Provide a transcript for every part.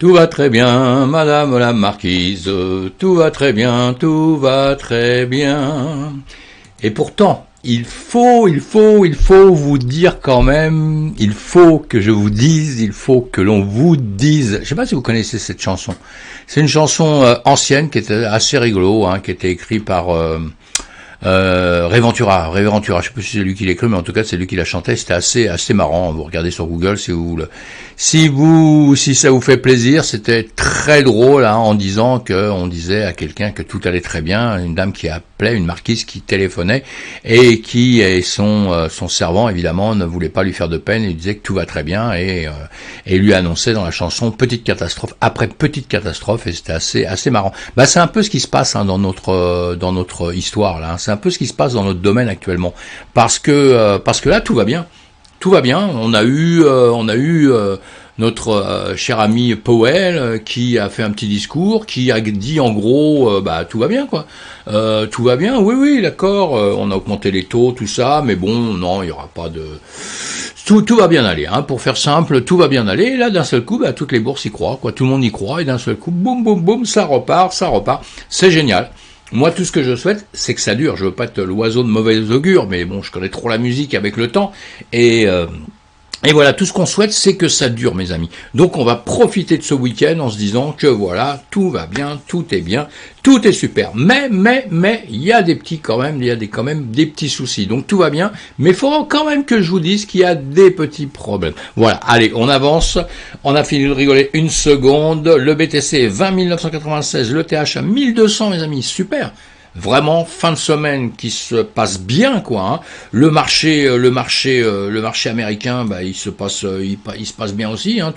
Tout va très bien, madame la marquise, tout va très bien, tout va très bien. Et pourtant, il faut vous dire quand même, il faut que je vous dise, il faut que l'on vous dise. Je sais pas si vous connaissez cette chanson. C'est une chanson ancienne qui était assez rigolo, hein, qui était écrite par Ray Ventura, je sais pas si c'est lui qui l'écrit, mais en tout cas c'est lui qui la chantait. C'était assez marrant. Vous regardez sur Google si ça vous fait plaisir. C'était très drôle, hein, en disant que on disait à quelqu'un que tout allait très bien, une dame qui appelait, une marquise qui téléphonait et qui et son servant évidemment ne voulait pas lui faire de peine. Il disait que tout va très bien et lui annonçait dans la chanson petite catastrophe après petite catastrophe, et c'était assez marrant. Bah c'est un peu ce qui se passe, hein, dans notre histoire là. Hein. C'est un peu ce qui se passe dans notre domaine actuellement, parce que là tout va bien. Tout va bien. On a eu notre cher ami Powell qui a fait un petit discours, qui a dit en gros, bah tout va bien quoi. Tout va bien. Oui, d'accord. On a augmenté les taux, tout ça, mais bon, non, il y aura pas de. Tout va bien aller. Hein. Pour faire simple, tout va bien aller. Et là, d'un seul coup, bah toutes les bourses y croient, quoi. Tout le monde y croit, et d'un seul coup, boum, boum, boum, ça repart. C'est génial. Moi, tout ce que je souhaite, c'est que ça dure. Je veux pas être l'oiseau de mauvais augure, mais bon, je connais trop la musique avec le temps. Et voilà, tout ce qu'on souhaite, c'est que ça dure, mes amis. Donc, on va profiter de ce week-end en se disant que voilà, tout va bien, tout est super. Mais, il y a des petits quand même, quand même des petits soucis. Donc, tout va bien, mais il faut quand même que je vous dise qu'il y a des petits problèmes. Voilà, allez, on avance. On a fini de rigoler une seconde. Le BTC 20 996, le TH à 1200, mes amis, super. Vraiment fin de semaine qui se passe bien quoi. Hein. Le marché américain, bah il se passe bien aussi. Hein.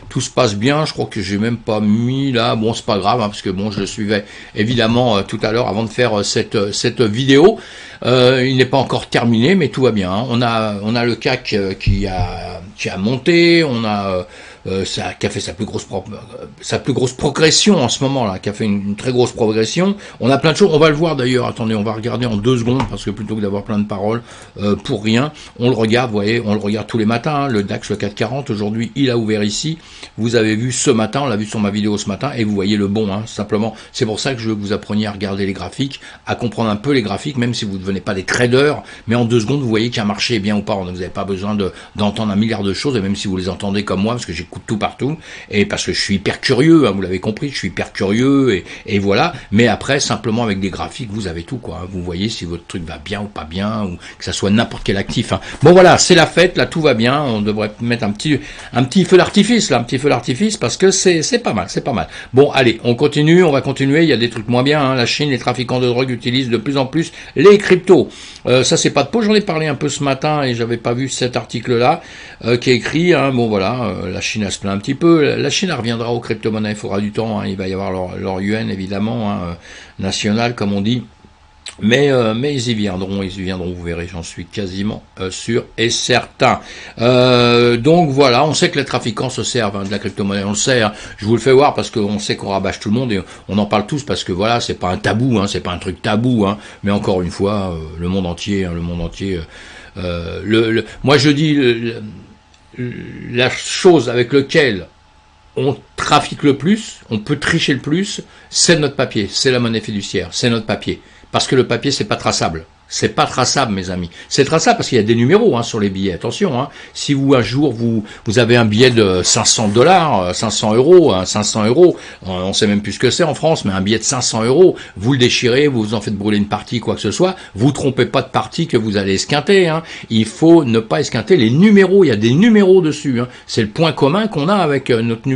Tout se passe bien. Je crois que j'ai même pas mis là. Bon c'est pas grave hein, parce que bon je le suivais évidemment tout à l'heure avant de faire cette vidéo. Il n'est pas encore terminé mais tout va bien. Hein. On a le CAC qui a monté. On a qui a fait sa plus grosse progression en ce moment là, qui a fait une très grosse progression. On a plein de choses, on va le voir d'ailleurs. Attendez, on va regarder en 2 secondes parce que plutôt que d'avoir plein de paroles pour rien, on le regarde. Vous voyez, on le regarde tous les matins. Hein, le DAX, le 440 aujourd'hui, il a ouvert ici. Vous avez vu ce matin, on l'a vu sur ma vidéo ce matin, et vous voyez le bon. Hein, simplement, c'est pour ça que je veux que vous appreniez à regarder les graphiques, à comprendre un peu les graphiques, même si vous ne devenez pas des traders. Mais en 2 secondes, vous voyez qu'un marché est bien ou pas. Vous n'avez pas besoin d'entendre un milliard de choses, et même si vous les entendez comme moi, parce que j'écoute tout partout, et parce que je suis hyper curieux, hein, vous l'avez compris, je suis hyper curieux, et voilà, mais après, simplement avec des graphiques, vous avez tout, quoi, hein, vous voyez si votre truc va bien ou pas bien, ou que ça soit n'importe quel actif, hein. Bon voilà, c'est la fête, là, tout va bien, on devrait mettre un petit feu d'artifice, là, parce que c'est pas mal, Bon, allez, on continue, on va continuer, il y a des trucs moins bien, hein, la Chine, les trafiquants de drogue utilisent de plus en plus les cryptos, ça c'est pas de peau, j'en ai parlé un peu ce matin, et j'avais pas vu cet article-là, qui est écrit, hein, bon voilà, la Chine a se plaint un petit peu. La Chine reviendra aux crypto-monnaies, il faudra du temps. Hein, il va y avoir leur yuan évidemment national comme on dit, mais ils y viendront, vous verrez, j'en suis quasiment sûr et certain. Donc voilà, on sait que les trafiquants se servent hein, de la crypto-monnaie, on le sait. Hein, je vous le fais voir parce qu'on sait qu'on rabâche tout le monde et on en parle tous parce que voilà, c'est pas un tabou, hein, c'est pas un truc tabou. Hein, mais encore une fois, le monde entier. Moi je dis la chose avec laquelle on trafique le plus, on peut tricher le plus, c'est notre papier, c'est la monnaie fiduciaire, c'est notre papier. Parce que le papier, c'est pas traçable. C'est pas traçable, mes amis. C'est traçable parce qu'il y a des numéros hein, sur les billets. Attention, hein. Si vous un jour vous avez un billet de 500 $, 500 euros, hein, 500 euros, on sait même plus ce que c'est en France, mais un billet de 500 euros, vous le déchirez, vous en faites brûler une partie, quoi que ce soit. Vous trompez pas de partie que vous allez esquinter. Hein. Il faut ne pas esquinter les numéros. Il y a des numéros dessus. Hein. C'est le point commun qu'on a avec notre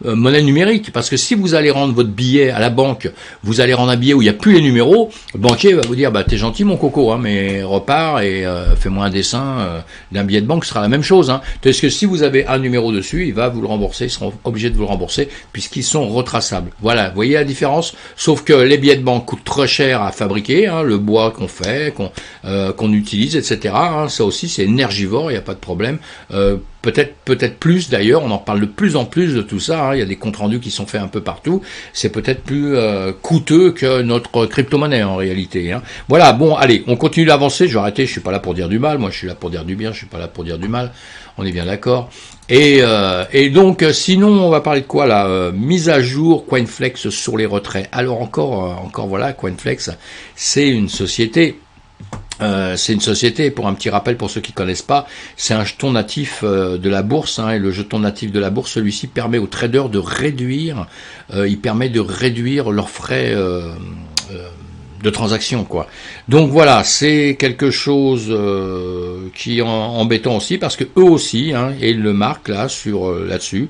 monnaie numérique. Parce que si vous allez rendre votre billet à la banque, vous allez rendre un billet où il n'y a plus les numéros, le banquier va vous dire bah t'es gentil mon coco. Hein, mais repars et fais-moi un dessin d'un billet de banque, ce sera la même chose. Hein. Parce que si vous avez un numéro dessus, il va vous le rembourser, ils seront obligés de vous le rembourser puisqu'ils sont retraçables. Voilà, vous voyez la différence. Sauf que les billets de banque coûtent très cher à fabriquer, hein, le bois qu'on fait, qu'on utilise, etc. Hein, ça aussi c'est énergivore, il n'y a pas de problème. Peut-être plus d'ailleurs, on en parle de plus en plus de tout ça, hein, il y a des comptes rendus qui sont faits un peu partout, c'est peut-être plus coûteux que notre crypto-monnaie en réalité. Hein. Voilà, bon allez, on continue d'avancer, je vais arrêter, je suis pas là pour dire du mal, moi je suis là pour dire du bien, je suis pas là pour dire du mal, on est bien d'accord. Et donc, sinon, on va parler de quoi là? Mise à jour Coinflex sur les retraits. Alors encore voilà, Coinflex, c'est une société. Pour un petit rappel pour ceux qui connaissent pas, c'est un jeton natif de la bourse, et le jeton natif de la bourse, celui-ci permet aux traders de réduire, leurs frais de transaction, quoi. Donc voilà, c'est quelque chose qui est embêtant aussi, parce que eux aussi, et ils le marquent là là-dessus,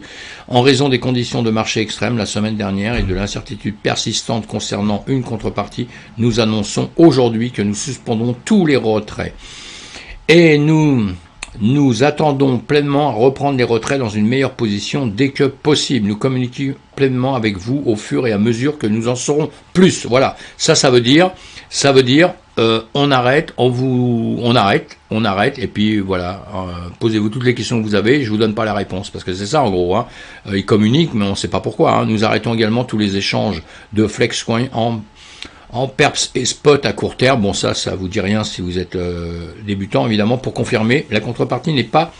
en raison des conditions de marché extrêmes la semaine dernière et de l'incertitude persistante concernant une contrepartie, nous annonçons aujourd'hui que nous suspendons tous les retraits. Et nous attendons pleinement à reprendre les retraits dans une meilleure position dès que possible. Nous communiquons pleinement avec vous au fur et à mesure que nous en saurons plus. Voilà, ça veut dire, on arrête, on arrête, et puis voilà, posez-vous toutes les questions que vous avez, je vous donne pas la réponse, parce que c'est ça en gros, ils communiquent, mais on sait pas pourquoi. Nous arrêtons également tous les échanges de Flexcoin en perps et spot à court terme. Bon, ça vous dit rien si vous êtes débutant, évidemment. Pour confirmer, la contrepartie n'est pas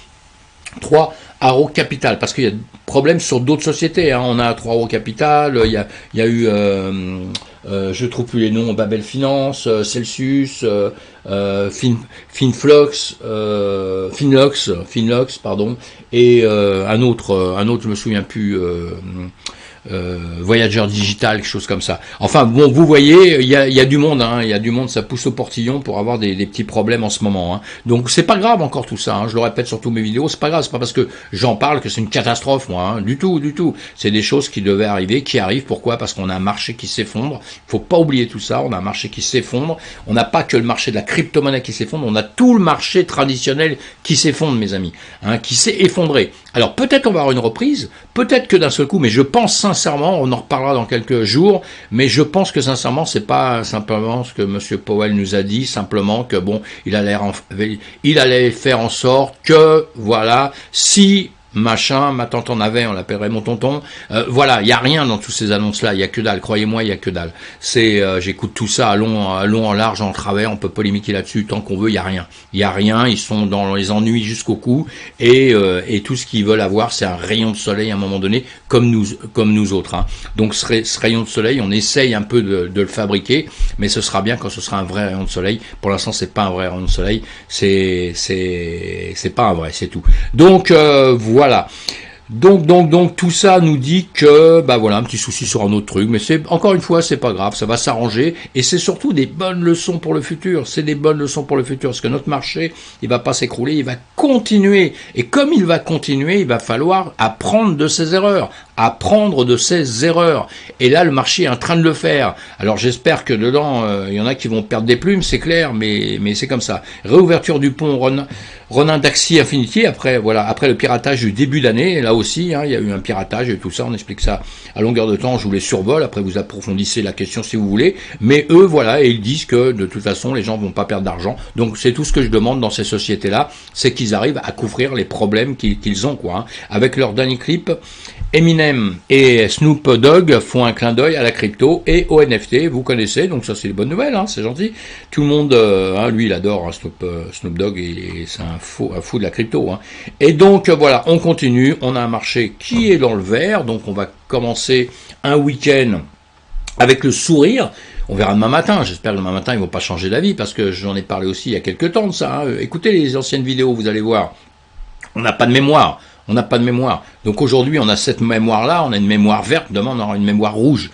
3 Arrow Capital, parce qu'il y a des problèmes sur d'autres sociétés. On a 3 Arrow Capital, il y a eu, je trouve plus les noms, Babel Finance, Celsius, Finlox, pardon, et un autre, je me souviens plus. Voyager Digital, quelque chose comme ça. Enfin bon, vous voyez, il y a du monde, il y a du monde, ça pousse au portillon pour avoir des petits problèmes en ce moment. Donc c'est pas grave encore tout ça. Je le répète sur tous mes vidéos, c'est pas grave, c'est pas parce que j'en parle que c'est une catastrophe, moi. Du tout. C'est des choses qui devaient arriver, qui arrivent. Pourquoi? Parce qu'on a un marché qui s'effondre. Il faut pas oublier tout ça. On a un marché qui s'effondre. On n'a pas que le marché de la crypto-monnaie qui s'effondre. On a tout le marché traditionnel qui s'effondre, mes amis, qui s'est effondré. Alors peut-être on va avoir une reprise, peut-être que d'un seul coup, mais je pense sincèrement, on en reparlera dans quelques jours, mais je pense que sincèrement, c'est pas simplement ce que Monsieur Powell nous a dit, simplement que bon, il allait faire en sorte que, voilà, si machin, ma tante en avait, on l'appellerait mon tonton. Voilà, il y a rien dans toutes ces annonces-là, il y a que dalle. Croyez-moi, il y a que dalle. J'écoute tout ça à long, en large, en travers. On peut polémiquer là-dessus tant qu'on veut. Il y a rien. Il y a rien. Ils sont dans les ennuis jusqu'au cou et tout ce qu'ils veulent avoir, c'est un rayon de soleil à un moment donné, comme nous autres. Donc ce rayon de soleil, on essaye un peu de le fabriquer, mais ce sera bien quand ce sera un vrai rayon de soleil. Pour l'instant, c'est pas un vrai rayon de soleil. C'est pas un vrai, c'est tout. Donc voilà. Donc tout ça nous dit que voilà, un petit souci sur un autre truc, mais c'est encore une fois, c'est pas grave, ça va s'arranger et c'est surtout des bonnes leçons pour le futur. C'est des bonnes leçons pour le futur parce que notre marché, il va pas s'écrouler, il va continuer et comme il va continuer, il va falloir apprendre de ses erreurs. Et là, le marché est en train de le faire. Alors j'espère que dedans, il y en a qui vont perdre des plumes, c'est clair, mais c'est comme ça. Réouverture du pont Ronin d'Axie Infinity après le piratage du début d'année, là aussi, il y a eu un piratage et tout ça, on explique ça à longueur de temps, je vous les survole, après vous approfondissez la question si vous voulez, mais eux, voilà, et ils disent que de toute façon, les gens vont pas perdre d'argent, donc c'est tout ce que je demande dans ces sociétés-là, c'est qu'ils arrivent à couvrir les problèmes qu'ils ont, quoi. Avec leur dernier clip, Eminem et Snoop Dogg font un clin d'œil à la crypto et au NFT, vous connaissez, donc ça c'est les bonnes nouvelles, c'est gentil. Tout le monde, lui il adore Snoop Dogg et c'est un fou de la crypto. Et donc voilà, on continue, on a un marché qui est dans le vert, donc on va commencer un week-end avec le sourire. On verra demain matin, j'espère que demain matin ils vont pas changer d'avis parce que j'en ai parlé aussi il y a quelques temps de ça. Écoutez les anciennes vidéos, vous allez voir, on n'a pas de mémoire. Donc aujourd'hui, on a cette mémoire-là, on a une mémoire verte, demain on aura une mémoire rouge.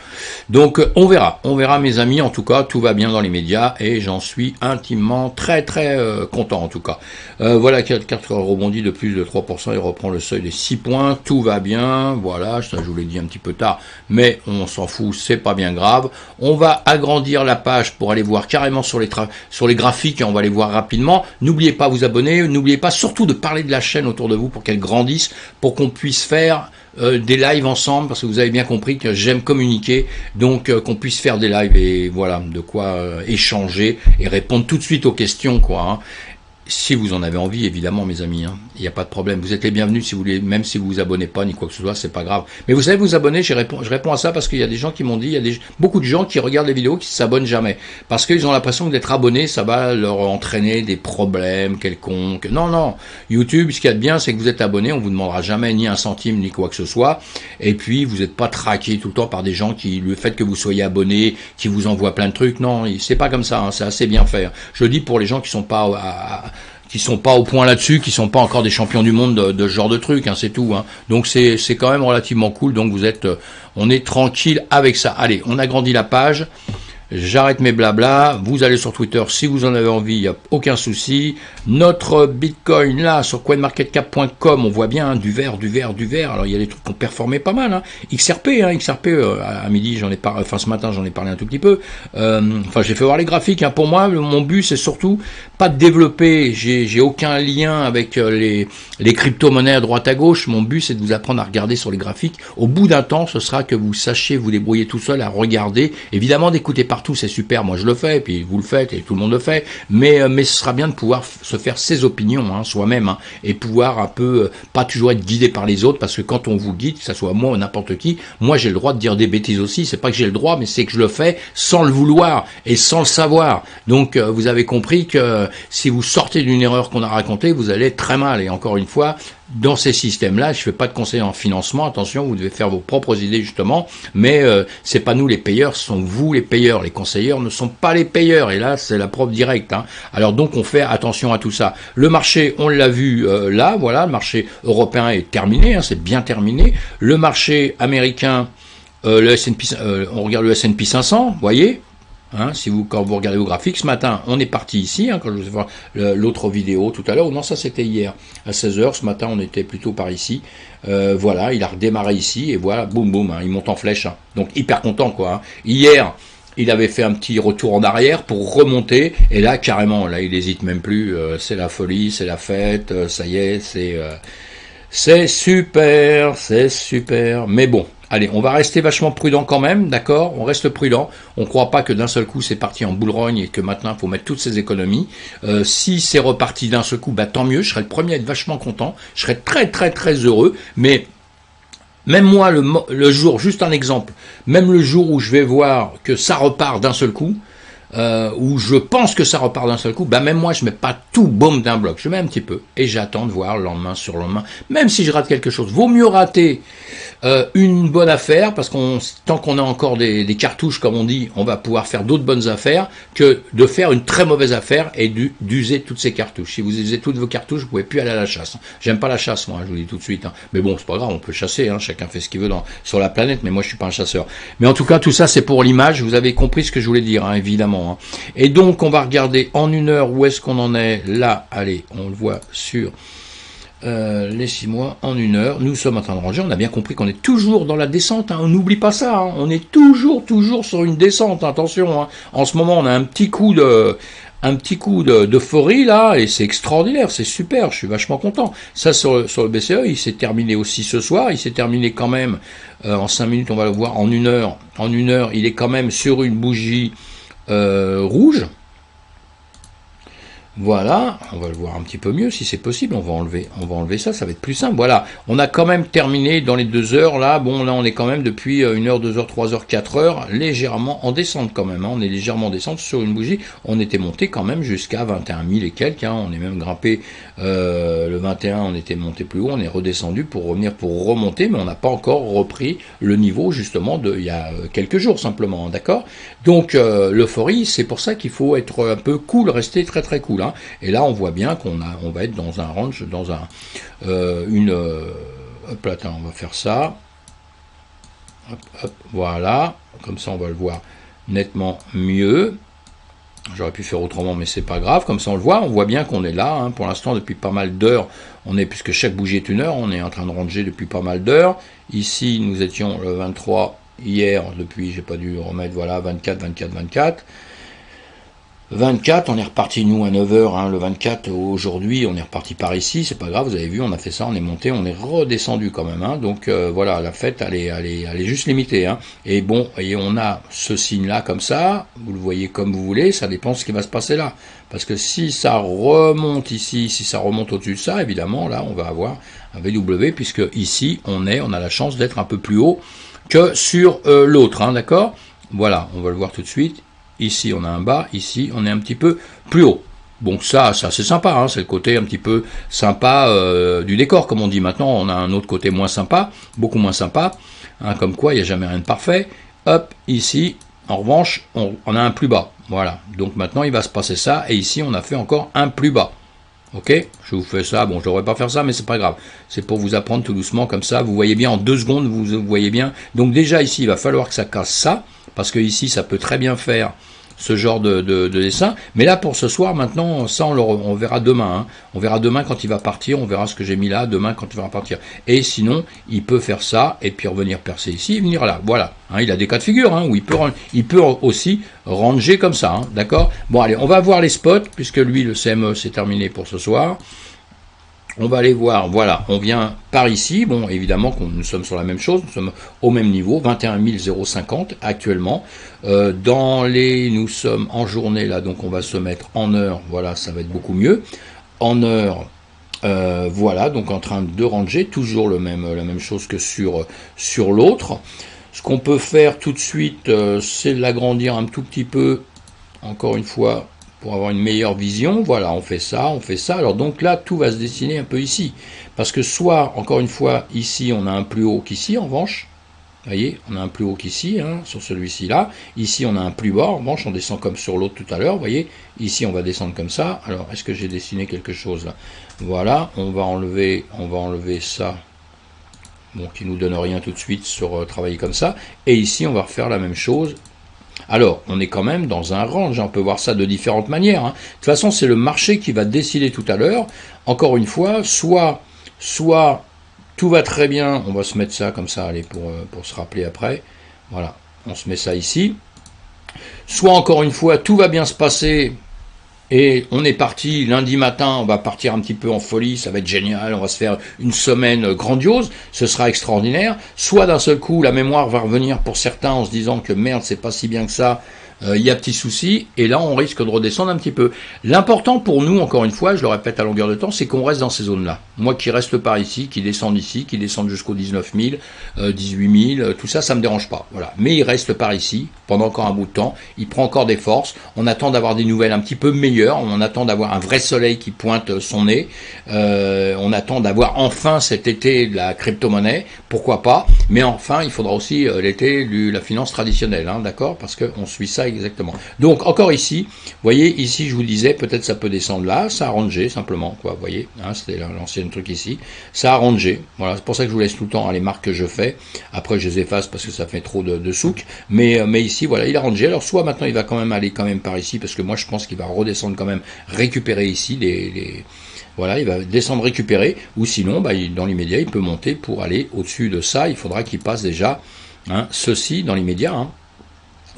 Donc on verra mes amis, en tout cas, tout va bien dans les médias et j'en suis intimement très content en tout cas. Voilà, 4 rebondit de plus de 3% et reprend le seuil des 6 points, tout va bien, voilà, ça je vous l'ai dit un petit peu tard, mais on s'en fout, c'est pas bien grave. On va agrandir la page pour aller voir carrément sur les graphiques et on va les voir rapidement. N'oubliez pas de vous abonner, n'oubliez pas surtout de parler de la chaîne autour de vous pour qu'elle grandisse, pour qu'on puisse faire des lives ensemble, parce que vous avez bien compris que j'aime communiquer, donc qu'on puisse faire des lives et voilà, de quoi échanger et répondre tout de suite aux questions, quoi. Si vous en avez envie, évidemment, mes amis, hein. Il n'y a pas de problème. Vous êtes les bienvenus si vous voulez, même si vous vous abonnez pas ni quoi que ce soit, c'est pas grave. Mais vous savez, vous abonner, je réponds à ça parce qu'il y a des gens qui m'ont dit, il y a beaucoup de gens qui regardent les vidéos qui s'abonnent jamais parce qu'ils ont l'impression que d'être abonnés, ça va leur entraîner des problèmes quelconques. Non, non. YouTube, ce qu'il y a de bien, c'est que vous êtes abonné, on vous demandera jamais ni un centime ni quoi que ce soit. Et puis, vous n'êtes pas traqué tout le temps par des gens qui, le fait que vous soyez abonné, qui vous envoient plein de trucs. Non, c'est pas comme ça. Hein, c'est assez bien fait. Je le dis pour les gens qui sont pas qui sont pas au point là-dessus, qui sont pas encore des champions du monde de ce genre de trucs, hein, c'est tout. Hein. Donc c'est quand même relativement cool. Donc vous êtes, on est tranquille avec ça. Allez, on agrandit la page. J'arrête mes blabla, vous allez sur Twitter si vous en avez envie, il n'y a aucun souci. Notre Bitcoin là, sur coinmarketcap.com, on voit bien hein, du vert. Alors il y a des trucs qui ont performé pas mal. Hein. XRP, à midi, j'en ai parlé, enfin ce matin j'en ai parlé un tout petit peu. J'ai fait voir les graphiques. Hein. Pour moi, mon but c'est surtout pas de développer, j'ai aucun lien avec les crypto-monnaies à droite à gauche. Mon but c'est de vous apprendre à regarder sur les graphiques. Au bout d'un temps, ce sera que vous sachiez vous débrouiller tout seul à regarder. Évidemment d'écouter partout, c'est super, moi je le fais, et puis vous le faites, et tout le monde le fait, mais ce sera bien de pouvoir se faire ses opinions, hein, soi-même, hein, et pouvoir un peu, pas toujours être guidé par les autres, parce que quand on vous guide, que ça soit moi ou n'importe qui, moi j'ai le droit de dire des bêtises aussi, c'est pas que j'ai le droit, mais c'est que je le fais sans le vouloir, et sans le savoir. Donc vous avez compris que si vous sortez d'une erreur qu'on a racontée, vous allez être très mal, et encore une fois, dans ces systèmes-là, je ne fais pas de conseil en financement, attention, vous devez faire vos propres idées justement, mais c'est pas nous les payeurs, ce sont vous les payeurs, les conseilleurs ne sont pas les payeurs, et là c'est la preuve directe. Hein. Alors donc on fait attention à tout ça. Le marché, on l'a vu là, voilà, le marché européen est terminé, hein, c'est bien terminé. Le marché américain, le S&P, on regarde le S&P 500, vous voyez. Hein, quand vous regardez vos graphiques, ce matin, on est parti ici, hein, quand je vous ai fait l'autre vidéo tout à l'heure, non, ça c'était hier, à 16h, ce matin on était plutôt par ici, voilà, il a redémarré ici, et voilà, boum boum, hein, il monte en flèche, hein, donc hyper content quoi. Hein. Hier, il avait fait un petit retour en arrière pour remonter, et là, carrément, là, il hésite même plus, c'est la folie, c'est la fête, ça y est, c'est super, mais bon. Allez, on va rester vachement prudent quand même, d'accord? On reste prudent. On ne croit pas que d'un seul coup c'est parti en boule-rogne et que maintenant il faut mettre toutes ses économies. Si c'est reparti d'un seul coup, bah tant mieux. Je serai le premier à être vachement content. Je serai très heureux. Mais même moi, le jour, juste un exemple, même le jour où je vais voir que ça repart d'un seul coup, où je pense que ça repart d'un seul coup, bah même moi je mets pas tout boum d'un bloc, je mets un petit peu et j'attends de voir le lendemain sur le lendemain, même si je rate quelque chose. Vaut mieux rater une bonne affaire, parce tant qu'on a encore des cartouches comme on dit, on va pouvoir faire d'autres bonnes affaires, que de faire une très mauvaise affaire et d'user toutes ces cartouches. Si vous usez toutes vos cartouches, vous pouvez plus aller à la chasse. J'aime pas la chasse moi, je vous le dis tout de suite, hein. Mais bon, c'est pas grave, on peut chasser, hein. Chacun fait ce qu'il veut sur la planète, mais moi je suis pas un chasseur. Mais en tout cas, tout ça c'est pour l'image, vous avez compris ce que je voulais dire, hein, évidemment. Hein. Et donc on va regarder en une heure où est-ce qu'on en est là. Allez, on le voit sur les 6 mois en une heure. Nous sommes en train de ranger, on a bien compris qu'on est toujours dans la descente, hein. On n'oublie pas ça, hein. On est toujours sur une descente, attention, hein. En ce moment on a un petit coup d'euphorie là, et c'est extraordinaire, c'est super, je suis vachement content. Ça sur le BCE, il s'est terminé aussi ce soir, il s'est terminé quand même en 5 minutes, on va le voir, en une heure, il est quand même sur une bougie rouge. Voilà, on va le voir un petit peu mieux si c'est possible, on va enlever ça, ça va être plus simple. Voilà, on a quand même terminé dans les 2 heures là, bon là on est quand même depuis 1 heure, 2 heures, 3 heures, 4 heures, légèrement en descente quand même, hein. On est légèrement en descente sur une bougie, on était monté quand même jusqu'à 21 000 et quelques, hein. On est même grimpé, le 21 on était monté plus haut, on est redescendu pour revenir, pour remonter, mais on n'a pas encore repris le niveau justement il y a quelques jours simplement, d'accord? Donc l'euphorie, c'est pour ça qu'il faut être un peu cool, rester très cool. Hein. Et là, on voit bien qu'on va être dans un range, dans hop là, attends, on va faire ça. Hop, voilà. Comme ça, on va le voir nettement mieux. J'aurais pu faire autrement, mais c'est pas grave. Comme ça, on le voit. On voit bien qu'on est là. Hein. Pour l'instant, depuis pas mal d'heures, puisque chaque bougie est 1 heure, on est en train de ranger depuis pas mal d'heures. Ici, nous étions le 23 hier, depuis, j'ai pas dû remettre, voilà, 24. 24, on est reparti nous à 9h, hein, le 24 aujourd'hui, on est reparti par ici, c'est pas grave, vous avez vu, on a fait ça, on est monté, on est redescendu quand même, hein, donc voilà, la fête elle est juste limitée, hein. Et bon, et on a ce signe là comme ça, vous le voyez comme vous voulez, ça dépend de ce qui va se passer là, parce que si ça remonte ici, si ça remonte au-dessus de ça, évidemment là on va avoir un VW, puisque ici on a la chance d'être un peu plus haut que sur l'autre, hein, d'accord. Voilà, on va le voir tout de suite. Ici, on a un bas. Ici, on est un petit peu plus haut. Bon, ça c'est sympa. Hein, c'est le côté un petit peu sympa du décor, comme on dit. Maintenant, on a un autre côté moins sympa, beaucoup moins sympa. Hein, comme quoi, il n'y a jamais rien de parfait. Hop, ici, en revanche, on a un plus bas. Voilà. Donc maintenant, il va se passer ça. Et ici, on a fait encore un plus bas. Ok, je vous fais ça, bon je devrais pas faire ça mais c'est pas grave, c'est pour vous apprendre tout doucement comme ça, vous voyez bien en 2 secondes, vous voyez bien, donc déjà ici il va falloir que ça casse ça, parce que ici ça peut très bien faire ce genre de dessin, mais là pour ce soir maintenant, ça on verra demain, hein. On verra demain quand il va partir, on verra ce que j'ai mis là, demain quand il va partir, et sinon il peut faire ça, et puis revenir percer ici, et venir là, voilà, hein, il a des cas de figure, hein, où il peut aussi ranger comme ça, hein, d'accord. Bon allez, on va voir les spots, puisque lui le CME c'est terminé pour ce soir. On va aller voir, voilà, on vient par ici, bon évidemment nous sommes sur la même chose, nous sommes au même niveau, 21 050 actuellement, nous sommes en journée là, donc on va se mettre en heure, voilà, ça va être beaucoup mieux, en heure, voilà, donc en train de ranger, toujours la même chose que sur l'autre. Ce qu'on peut faire tout de suite, c'est l'agrandir un tout petit peu, encore une fois, pour avoir une meilleure vision. Voilà, on fait ça, on fait ça. Alors donc là, tout va se dessiner un peu ici. Parce que soit, encore une fois, ici, on a un plus haut qu'ici, en revanche. Vous voyez, on a un plus haut qu'ici, hein, sur celui-ci là. Ici, on a un plus bas. En revanche, on descend comme sur l'autre tout à l'heure. Vous voyez, ici, on va descendre comme ça. Alors, est-ce que j'ai dessiné quelque chose là? Voilà, on va enlever ça. Bon, qui nous donne rien tout de suite sur travailler comme ça. Et ici, on va refaire la même chose. Alors, on est quand même dans un range, on peut voir ça de différentes manières, hein. De toute façon, c'est le marché qui va décider tout à l'heure. Encore une fois, soit tout va très bien, on va se mettre ça comme ça, allez, pour se rappeler après. Voilà, on se met ça ici. Soit, encore une fois, tout va bien se passer, et on est parti lundi matin, on va partir un petit peu en folie, ça va être génial, on va se faire une semaine grandiose, ce sera extraordinaire. Soit d'un seul coup, la mémoire va revenir pour certains en se disant que merde, c'est pas si bien que ça, il y a petit souci, et là on risque de redescendre un petit peu. L'important pour nous, encore une fois, je le répète à longueur de temps, c'est qu'on reste dans ces zones-là. Moi qui reste par ici, qui descend ici, qui descend jusqu'aux 19 000, 18 000, tout ça, ça me dérange pas. Voilà. Mais il reste par ici, pendant encore un bout de temps, il prend encore des forces, on attend d'avoir des nouvelles un petit peu meilleures, on attend d'avoir un vrai soleil qui pointe son nez, on attend d'avoir enfin cet été de la crypto-monnaie, pourquoi pas, mais enfin il faudra aussi l'été de la finance traditionnelle, hein, d'accord, parce qu'on suit ça exactement. Donc encore ici, vous voyez, ici je vous disais, peut-être ça peut descendre là, ça a rangé simplement, quoi, vous voyez, hein, c'était l'ancien truc ici, ça a rangé, voilà, c'est pour ça que je vous laisse tout le temps les marques que je fais, après je les efface parce que ça fait trop de souk, mais ici, voilà, il a rangé, alors soit maintenant il va quand même aller quand même par ici, parce que moi je pense qu'il va redescendre quand même, récupérer ici voilà, il va descendre récupérer, ou sinon, bah, dans l'immédiat, il peut monter pour aller au-dessus de ça, il faudra qu'il passe déjà, hein, ceci dans l'immédiat, hein.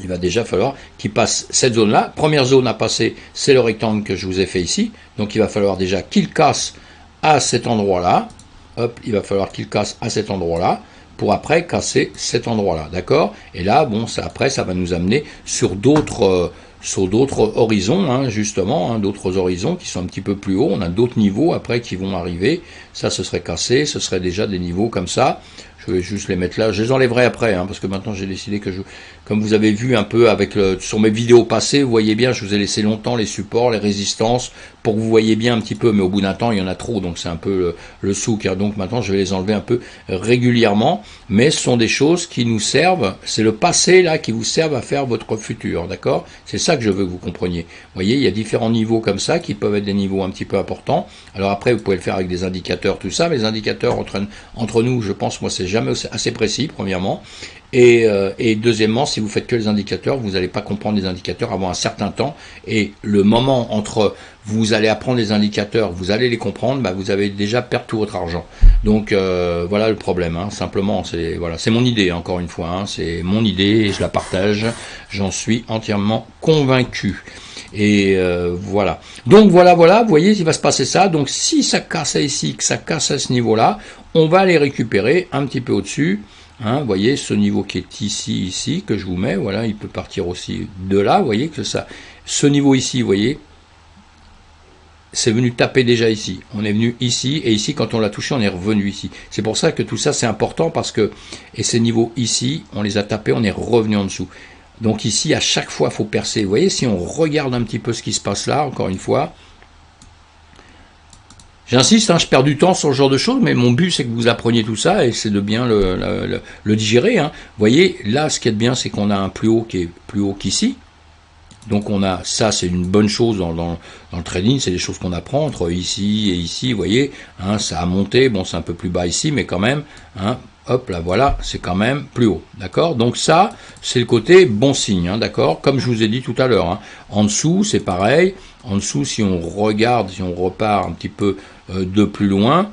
Il va déjà falloir qu'il passe cette zone-là. Première zone à passer, c'est le rectangle que je vous ai fait ici. Donc il va falloir déjà qu'il casse à cet endroit-là. Hop, il va falloir qu'il casse à cet endroit-là pour après casser cet endroit-là, d'accord? Et là, bon, ça, après, ça va nous amener sur d'autres horizons, hein, justement, hein, d'autres horizons qui sont un petit peu plus hauts. On a d'autres niveaux après qui vont arriver. Ça, ce serait cassé, ce serait déjà des niveaux comme ça. Je vais juste les mettre là. Je les enlèverai après, hein, parce que maintenant j'ai décidé que comme vous avez vu un peu avec sur mes vidéos passées, vous voyez bien, je vous ai laissé longtemps les supports, les résistances, pour que vous voyez bien un petit peu, mais au bout d'un temps, il y en a trop, donc c'est un peu le souk, hein. Donc maintenant, je vais les enlever un peu régulièrement, mais ce sont des choses qui nous servent, c'est le passé là qui vous servent à faire votre futur, d'accord? C'est ça que je veux que vous compreniez. Vous voyez, il y a différents niveaux comme ça, qui peuvent être des niveaux un petit peu importants. Alors après, vous pouvez le faire avec des indicateurs, tout ça, mais les indicateurs entre nous, je pense, moi, c'est jamais assez précis, premièrement. Et deuxièmement, si vous faites que les indicateurs, vous n'allez pas comprendre les indicateurs avant un certain temps. Et le moment entre vous allez apprendre les indicateurs, vous allez les comprendre, bah vous avez déjà perdu tout votre argent. Donc voilà le problème. Hein. Simplement, c'est mon idée, encore une fois. Hein. C'est mon idée et je la partage. J'en suis entièrement convaincu. Et voilà. Donc voilà, vous voyez, il va se passer ça. Donc si ça casse ici, que ça casse à ce niveau-là, on va les récupérer un petit peu au-dessus. Hein, vous voyez, ce niveau qui est ici, que je vous mets, voilà, il peut partir aussi de là, vous voyez, que ça, ce niveau ici, vous voyez, c'est venu taper déjà ici. On est venu ici, et ici, quand on l'a touché, on est revenu ici. C'est pour ça que tout ça, c'est important, parce que, et ces niveaux ici, on les a tapés, on est revenu en dessous. Donc ici, à chaque fois, il faut percer. Vous voyez, si on regarde un petit peu ce qui se passe là, encore une fois, j'insiste, hein, je perds du temps sur ce genre de choses, mais mon but, c'est que vous appreniez tout ça, et c'est de bien le digérer. Hein. Vous voyez, là, ce qui est bien, c'est qu'on a un plus haut qui est plus haut qu'ici. Donc on a ça, c'est une bonne chose dans le trading, c'est des choses qu'on apprend entre ici et ici, vous voyez, hein, ça a monté, bon c'est un peu plus bas ici, mais quand même, hein, hop là voilà, c'est quand même plus haut, d'accord. Donc ça, c'est le côté bon signe, hein, d'accord, comme je vous ai dit tout à l'heure. Hein. En dessous, c'est pareil, en dessous, si on regarde, si on repart un petit peu de plus loin,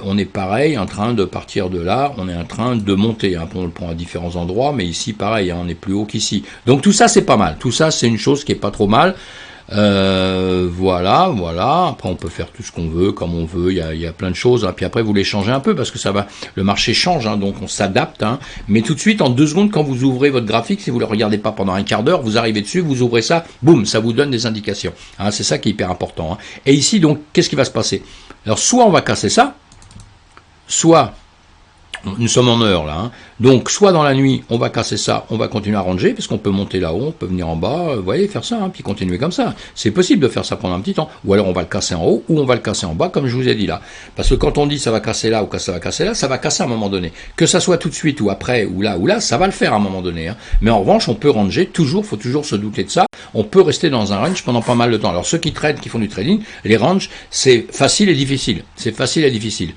on est pareil, en train de partir de là, on est en train de monter, hein, on le prend à différents endroits, mais ici pareil, hein, on est plus haut qu'ici. Donc tout ça c'est pas mal, tout ça c'est une chose qui est pas trop mal. Voilà, après on peut faire tout ce qu'on veut, comme on veut, il y a plein de choses, hein. Puis après vous les changez un peu, parce que ça va, le marché change, hein, donc on s'adapte, hein. Mais tout de suite, en 2 secondes, quand vous ouvrez votre graphique, si vous ne le regardez pas pendant un quart d'heure, vous arrivez dessus, vous ouvrez ça, boum, ça vous donne des indications, hein, c'est ça qui est hyper important, hein. Et ici donc, qu'est-ce qui va se passer? Alors soit on va casser ça, soit, nous sommes en heure là, hein. Donc soit dans la nuit, on va casser ça, on va continuer à ranger, parce qu'on peut monter là-haut, on peut venir en bas, vous voyez, faire ça, hein, puis continuer comme ça. C'est possible de faire ça pendant un petit temps, ou alors on va le casser en haut, ou on va le casser en bas, comme je vous ai dit là. Parce que quand on dit ça va casser là, ou que ça va casser là, ça va casser à un moment donné. Que ça soit tout de suite, ou après, ou là, ça va le faire à un moment donné. Hein. Mais en revanche, on peut ranger, faut toujours se douter de ça. On peut rester dans un range pendant pas mal de temps. Alors ceux qui tradent, qui font du trading, les ranges, c'est facile et difficile. C'est facile et difficile.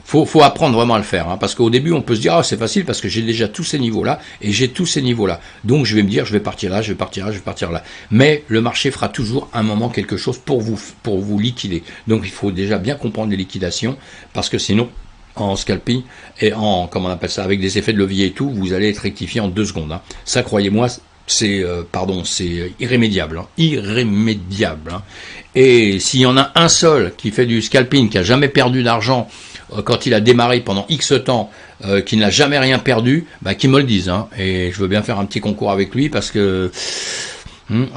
Faut apprendre vraiment à le faire, hein, parce qu'au début on peut se dire ah c'est facile parce que j'ai déjà tous ces niveaux là et j'ai tous ces niveaux là, donc je vais me dire je vais partir là, je vais partir là, je vais partir là. Mais le marché fera toujours un moment quelque chose pour vous liquider. Donc il faut déjà bien comprendre les liquidations, parce que sinon en scalping et en comment on appelle ça, avec des effets de levier et tout, vous allez être rectifié en 2 secondes. Hein. Ça croyez-moi. C'est c'est irrémédiable, hein, irrémédiable. Hein. Et s'il y en a un seul qui fait du scalping, qui a jamais perdu d'argent quand il a démarré pendant X temps, qui n'a jamais rien perdu, bah, qu'il me le dise. Hein. Et je veux bien faire un petit concours avec lui, parce que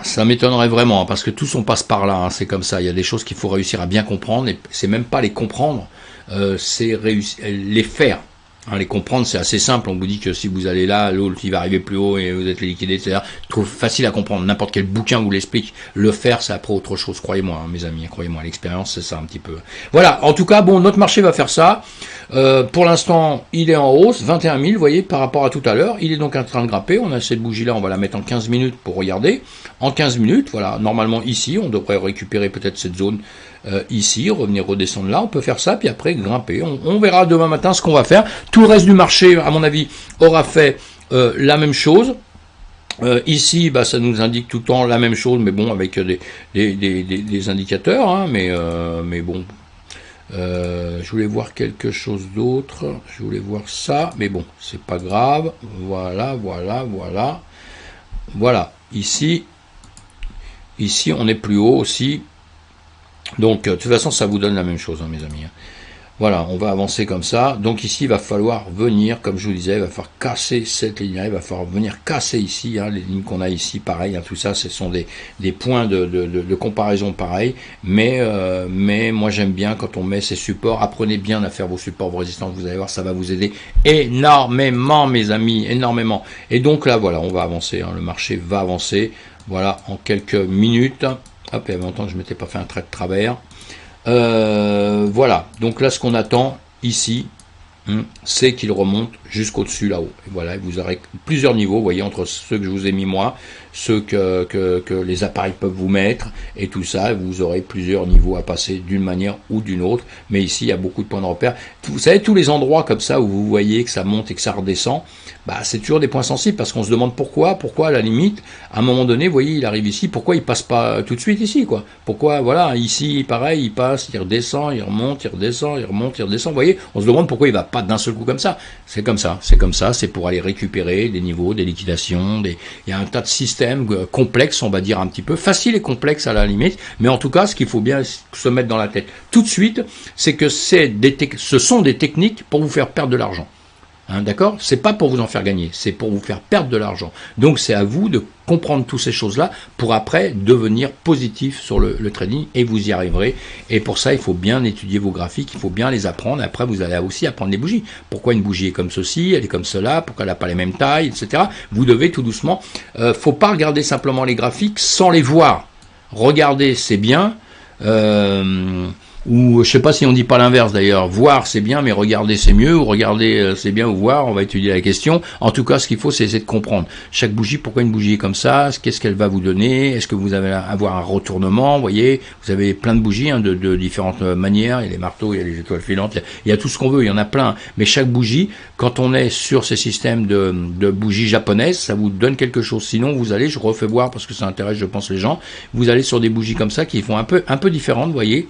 ça m'étonnerait vraiment, parce que tous on passe par là. Hein, c'est comme ça. Il y a des choses qu'il faut réussir à bien comprendre, et c'est même pas les comprendre, c'est les faire. Hein, les comprendre, c'est assez simple. On vous dit que si vous allez là, l'autre il va arriver plus haut et vous êtes liquidé, etc. Trop facile à comprendre. N'importe quel bouquin vous l'explique. Le faire, c'est après autre chose. Croyez-moi, hein, mes amis, croyez-moi, l'expérience, c'est ça un petit peu. Voilà. En tout cas, bon, notre marché va faire ça. Pour l'instant, il est en hausse, 21 000, vous voyez, par rapport à tout à l'heure. Il est donc en train de grimper. On a cette bougie-là, on va la mettre en 15 minutes pour regarder. En 15 minutes, voilà. Normalement, ici, on devrait récupérer peut-être cette zone. Ici, revenir redescendre là, on peut faire ça, puis après grimper. On verra demain matin ce qu'on va faire. Tout le reste du marché, à mon avis, aura fait la même chose. Ici, bah, ça nous indique tout le temps la même chose, mais bon, avec des indicateurs, hein, mais bon. Je voulais voir quelque chose d'autre. Je voulais voir ça, mais bon, c'est pas grave. Voilà. Voilà. Ici, on est plus haut aussi. Donc, de toute façon, ça vous donne la même chose, hein, mes amis. Voilà, on va avancer comme ça. Donc ici, il va falloir venir, comme je vous disais, il va falloir casser cette ligne-là, il va falloir venir casser ici, hein, les lignes qu'on a ici, pareil, hein, tout ça, ce sont des points de comparaison pareil. Mais moi, j'aime bien quand on met ces supports. Apprenez bien à faire vos supports, vos résistances, vous allez voir, ça va vous aider énormément, mes amis, énormément. Et donc là, voilà, on va avancer, hein, le marché va avancer. Voilà, en quelques minutes. Hop, il y avait longtemps que je ne m'étais pas fait un trait de travers. Voilà, donc là ce qu'on attend ici, c'est qu'il remonte jusqu'au-dessus là-haut. Et voilà, vous aurez plusieurs niveaux, vous voyez, entre ceux que je vous ai mis moi, ceux que les appareils peuvent vous mettre, et tout ça, vous aurez plusieurs niveaux à passer d'une manière ou d'une autre. Mais ici, il y a beaucoup de points de repère. Vous savez, tous les endroits comme ça où vous voyez que ça monte et que ça redescend, bah, c'est toujours des points sensibles, parce qu'on se demande pourquoi à la limite, à un moment donné, vous voyez, il arrive ici, pourquoi il passe pas tout de suite ici, quoi? Pourquoi, voilà, ici, pareil, il passe, il redescend, il remonte, il redescend, il remonte, il redescend, vous voyez, on se demande pourquoi il va pas d'un seul coup comme ça. C'est comme ça, c'est pour aller récupérer des niveaux, des liquidations, il y a un tas de systèmes complexes, on va dire un petit peu, faciles et complexes à la limite, mais en tout cas, ce qu'il faut bien se mettre dans la tête tout de suite, c'est que ce sont des techniques pour vous faire perdre de l'argent. Hein, d'accord? C'est pas pour vous en faire gagner, c'est pour vous faire perdre de l'argent. Donc c'est à vous de comprendre toutes ces choses-là pour après devenir positif sur le trading et vous y arriverez. Et pour ça, il faut bien étudier vos graphiques, il faut bien les apprendre. Après, vous allez aussi apprendre les bougies. Pourquoi une bougie est comme ceci, elle est comme cela, pourquoi elle n'a pas les mêmes tailles, etc. Vous devez tout doucement. Faut pas regarder simplement les graphiques sans les voir. Regarder, c'est bien. Ou je sais pas si on dit pas l'inverse d'ailleurs, voir c'est bien mais regarder c'est mieux, ou regarder c'est bien ou voir, on va étudier la question. En tout cas, ce qu'il faut c'est essayer de comprendre chaque bougie, pourquoi une bougie est comme ça, qu'est-ce qu'elle va vous donner, est-ce que vous allez avoir un retournement, vous voyez, vous avez plein de bougies hein, de différentes manières, il y a les marteaux, il y a les étoiles filantes, il y a tout ce qu'on veut, il y en a plein, mais chaque bougie, quand on est sur ces systèmes de bougies japonaises, ça vous donne quelque chose. Sinon vous allez, je refais voir parce que ça intéresse je pense les gens, vous allez sur des bougies comme ça qui font un peu différentes, vous voyez,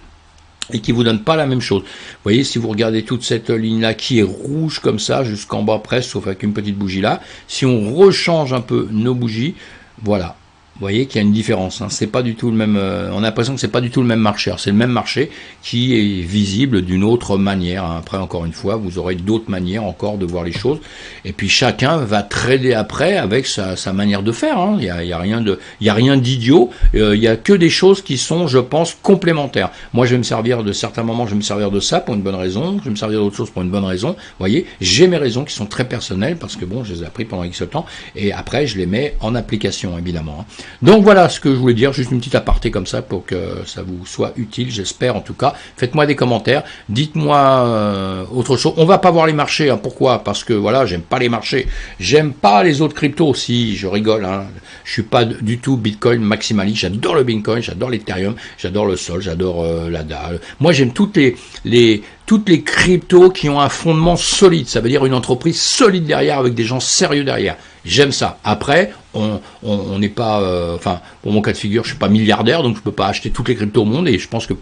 et qui vous donne pas la même chose. Vous voyez, si vous regardez toute cette ligne-là qui est rouge comme ça, jusqu'en bas presque, sauf avec une petite bougie là, si on rechange un peu nos bougies, voilà. Vous voyez qu'il y a une différence. Hein. C'est pas du tout le même. On a l'impression que c'est pas du tout le même marché. C'est le même marché qui est visible d'une autre manière. Hein. Après, encore une fois, vous aurez d'autres manières encore de voir les choses. Et puis chacun va trader après avec sa manière de faire. Hein. Il y a rien d'idiot. Il y a que des choses qui sont, je pense, complémentaires. Moi, je vais me servir de certains moments, je vais me servir de ça pour une bonne raison. Je vais me servir d'autres choses pour une bonne raison. Vous voyez, j'ai mes raisons qui sont très personnelles parce que bon, je les ai appris pendant X temps. Et après, je les mets en application, évidemment. Hein. Donc voilà ce que je voulais dire, juste une petite aparté comme ça pour que ça vous soit utile, j'espère en tout cas. Faites-moi des commentaires, dites-moi autre chose. On va pas voir les marchés, hein. Pourquoi? Parce que voilà, j'aime pas les marchés, j'aime pas les autres cryptos. Si je rigole, hein. Je suis pas du tout Bitcoin maximaliste. J'adore le Bitcoin, j'adore l'Ethereum, j'adore le Sol, j'adore l'ADA. Moi j'aime toutes les cryptos qui ont un fondement solide. Ça veut dire une entreprise solide derrière avec des gens sérieux derrière. J'aime ça. Après, on n'est pas, enfin, pour mon cas de figure, je suis pas milliardaire, donc je peux pas acheter toutes les cryptos au monde, et je pense que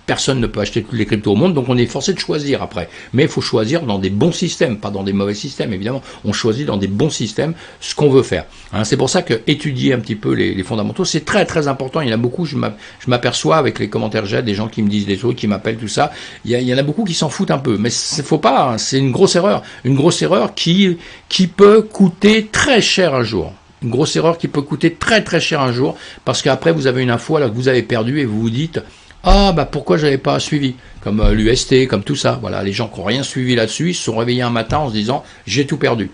personne ne peut acheter toutes les cryptos au monde, donc on est forcé de choisir après. Mais il faut choisir dans des bons systèmes, pas dans des mauvais systèmes, évidemment. On choisit dans des bons systèmes ce qu'on veut faire. Hein, c'est pour ça que étudier un petit peu les fondamentaux, c'est très très important. Il y en a beaucoup, je m'aperçois avec les commentaires que j'ai, des gens qui me disent des trucs, qui m'appellent, tout ça. Il y en a beaucoup qui s'en foutent un peu, mais faut pas, hein, c'est une grosse erreur qui peut coûter très cher un jour. Une grosse erreur qui peut coûter très très cher un jour, parce qu'après vous avez une info là que vous avez perdue et vous vous dites ah bah pourquoi j'avais pas suivi, comme l'UST, comme tout ça. Voilà, les gens qui n'ont rien suivi là-dessus, ils se sont réveillés un matin en se disant j'ai tout perdu.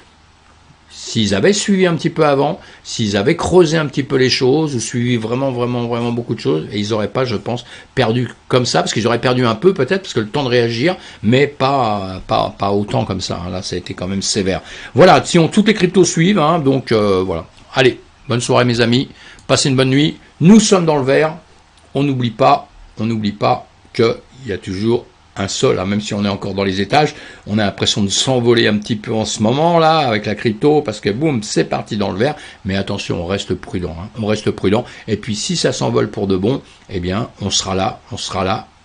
S'ils avaient suivi un petit peu avant, s'ils avaient creusé un petit peu les choses, ou suivi vraiment beaucoup de choses, et ils n'auraient pas, je pense, perdu comme ça, parce qu'ils auraient perdu un peu peut-être, parce que le temps de réagir, mais pas autant comme ça. Hein. Là, ça a été quand même sévère. Voilà, si toutes les cryptos suivent, hein, donc voilà. Allez, bonne soirée mes amis, passez une bonne nuit. Nous sommes dans le vert, on n'oublie pas qu'il y a toujours un sol, hein, même si on est encore dans les étages, on a l'impression de s'envoler un petit peu en ce moment là avec la crypto, parce que boum, c'est parti dans le vert, mais attention, on reste prudent, hein, on reste prudent, et puis si ça s'envole pour de bon, eh bien on sera là,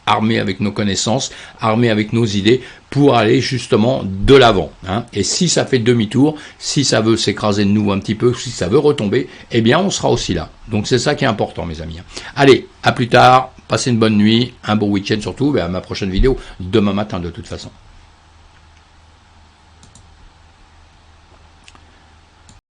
armé avec nos connaissances, armé avec nos idées, pour aller justement de l'avant. Hein. Et si ça fait demi-tour, si ça veut s'écraser de nous un petit peu, si ça veut retomber, eh bien on sera aussi là. Donc c'est ça qui est important mes amis. Allez, à plus tard, passez une bonne nuit, un bon week-end surtout, et à ma prochaine vidéo demain matin de toute façon.